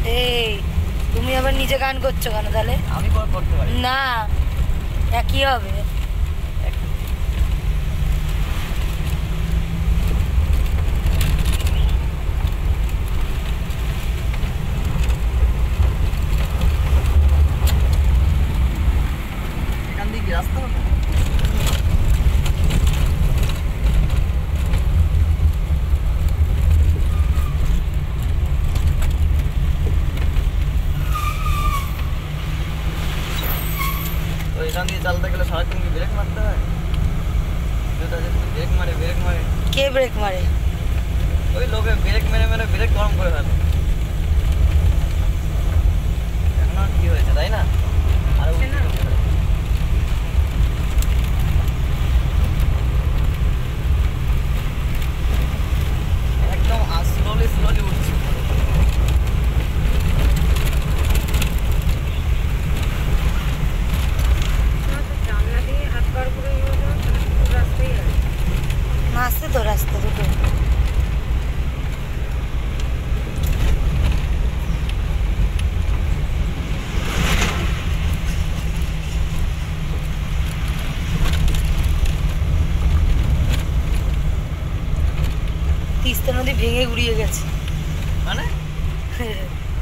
এই তুমি আবার নিজে গান করছো কেন তাহলে? আমি করতে পারি না, একই হবে। এখান দিয়ে কি রাস্তা হবে? এখান দিয়ে চালাতে গেলে সারাক্ষণ কি ব্রেক মারতে হয়? ব্রেক মারে কে ব্রেক মারে? ওই লোকে ব্রেক মেরে ব্রেক গরম করে ফেলে। এখন আর কি হয়েছে তাই না? আর একদম স্লোলি উঠছে। আসছে তো রাস্তা দুটো। তিস্তা নদী ভেঙে গুড়িয়ে গেছে। মানে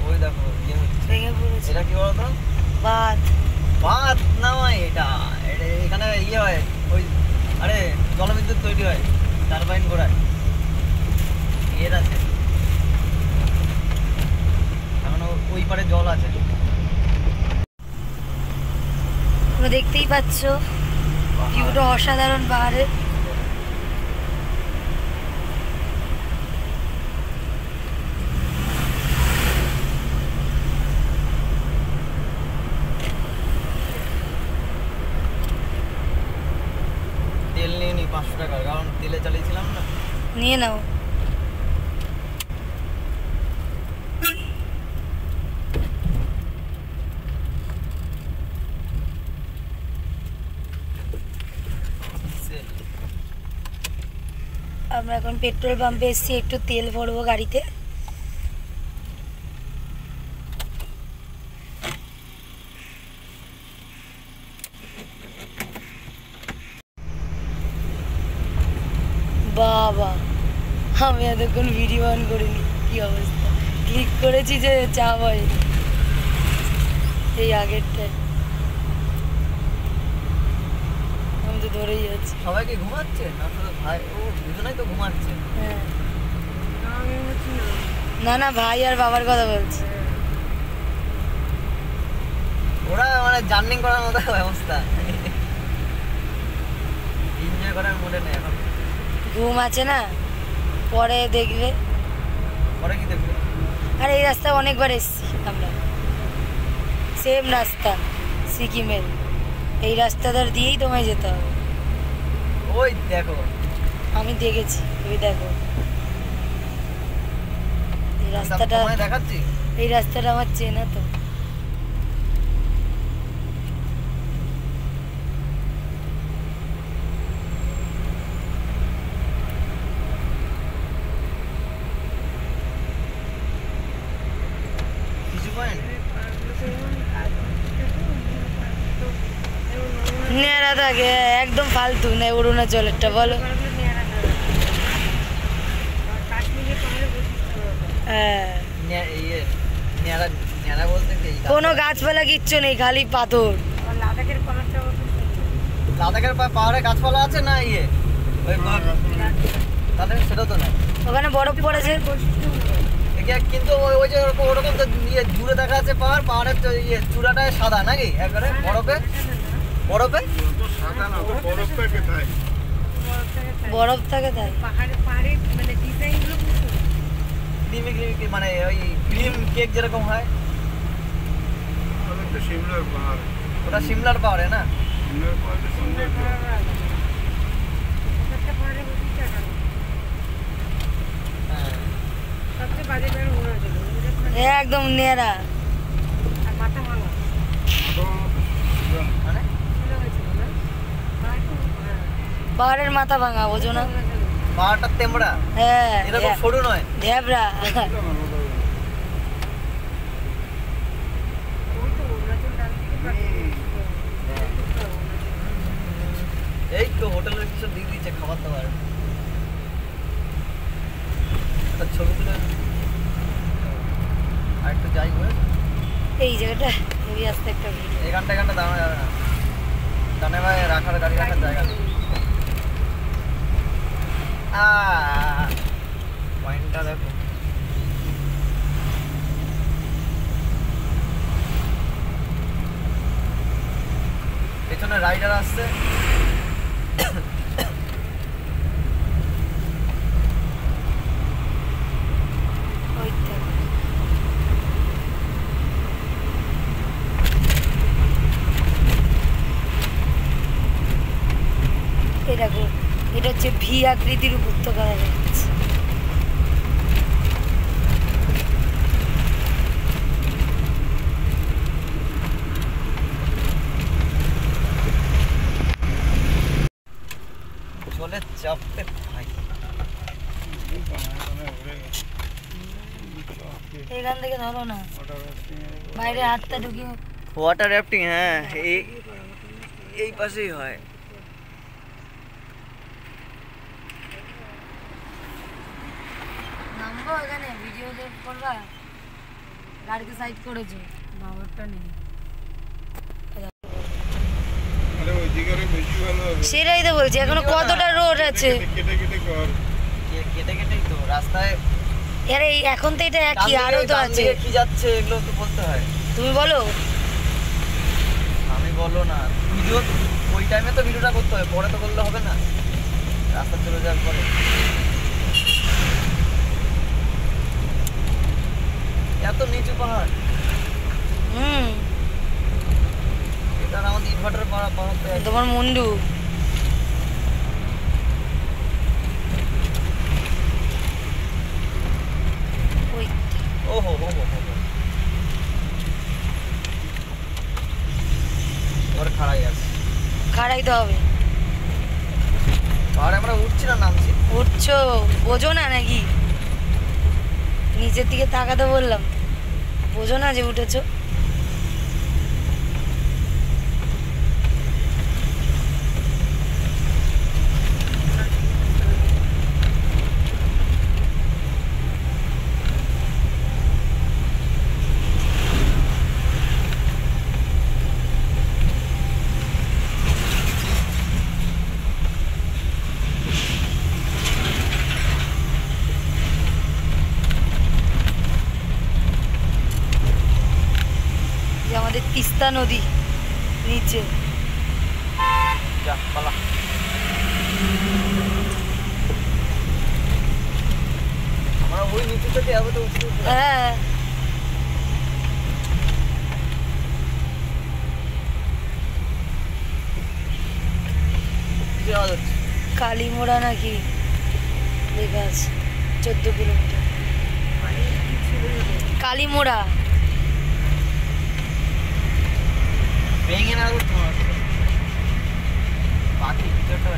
ওই দেখো ভেঙে পড়েছে। এটা কি বলতো? বাঁধ না এটা এখানে ইয়ে হয় ওই, আরে জলবিদ্যুৎ তৈরি হয়, টারবাইন ঘোরায়, এর আছে এখন ওই পারে জল আছে। তোমরা দেখতেই পাচ্ছ ভিউটা অসাধারণ পাহাড়ের। তেল নিয়ে নি 500 টাকা, কারণ তেলে চালিয়েছিলাম না। নিয়ে নাও। আমরা এখন পেট্রোল পাম্পে এসেছি, একটু তেল ভরবো গাড়িতে। বাবা, আমি এতক্ষণ ভিডিও অন করিনি, কি অবস্থা! ক্লিক করেছি যে চাপ হয়নি। এই আগেরটায় আমি তো ধরেই যাচ্ছি। সবাই কি ঘুমাচ্ছে না? শুধু ভাই ও দুজনেই তো ঘুমাচ্ছে। হ্যাঁ, না ভাই আর বাবার কথা বলছি। ওরা মানে জার্নিং করার মতো অবস্থা, এনজয় করার মুডে নেই এখন। ঘুম আছে না, পরে দেখবে। পরে কি দেখবে? আর এই রাস্তা অনেকবার এসেছি আমরা, সেম রাস্তা সিকিমের। এই রাস্তাটার দিয়েই তোমায় যেতে হবে। ওই দেখো, আমি দেখেছি, তুমি দেখো। এই রাস্তাটা দেখাচ্ছি, এই রাস্তাটা আমার চেনা তো। নেড়া থাকে একদম ফালতু নেই অরুণাচলেরটা, বলো। কোনো গাছপালা কিচ্ছু নেই, খালি পাথর। লাদাখের পাহাড়ে গাছপালা আছে না? ইয়ে তাহলে সেটা তো না, ওখানে বরফ পড়েছে কিন্তু ওই যে ওরকম তো ইয়ে দূরে দেখা যাচ্ছে পাহাড়, পাহাড়ের ইয়ে চূড়াটায় সাদা নাকি একবারে বরফে? বরফে বরফ থাকে তাই। মানে ওই ক্রিম কেক যেরকম হয়, ওটা সিমলার পাহাড়ে না? একদম নেড়া। পাহাড়ের মাথা ভাঙা, বোঝো না? পাহাড়টা তেমড়া, হ্যাঁ, এরকম সরু নয়। ঢ্যাবরা। এই তো হোটেলের কিছু দিয়ে দিচ্ছে খাবার দাবার। একটা ছবি তুলে আর একটু যাই ঘুরে। এই জায়গাটা হেভি আসতে একটা ভিডিও। এখানটা দাঁড়ানো যাবে না, ডানে ভাই রাখার গাড়ি রাখার জায়গা নেই। পয়েন্টটা দেখো, পেছনে রাইডার আসছে। ওই তো। এই দেখো, এটা হচ্ছে ভি আকৃতির উপত্যকা দেখা যাচ্ছে। চলে চাপতে ভাই, এখান থেকে ধরো না, বাইরে হাতটা ঢুকিয়ে। ওয়াটার রাফটিং, হ্যাঁ এই পাশেই হয়। নামবো এখানে, ভিডিও করবা? গাড়িকে সাইড করেছো, বাবারটা নেই। সেটাই তো বলছি, এখনো কতটা রোড আছে। কেটে কেটেই তো রাস্তায়। আরে এখন তো এটা একই, আরো তো আছে। কি যাচ্ছে এগুলো তো বলতে হয়। তুমি বলো। আমি বলো না, ভিডিও ওই টাইমে তো ভিডিওটা করতে হয়, পরে তো করলে হবে না, রাস্তা চলে যাওয়ার পরে। এত নিচু পাহাড়। এটা আমাদের ইনভার্টার পাহাড়। তোমার মুন্ডু। ওই ওহো ওর খাড়াই আছে। খাড়াই তো হবে। পাহাড়ে আমরা উঠছি না নামছি? উঠছো, বোঝো না নাকি? নিচের দিকে তাকাতে বললাম, বোঝো না যে উঠেছো? আমাদের তিস্তা নদী নিচে। যা পালা। আমরা ওই নিচু থেকে যাবো তো উঠতে। হ্যাঁ, কালীমোড়া নাকি লেখা আছে, 14 কিলোমিটার। কালীমোড়া। ভেঙে না পাখির ভিতরটা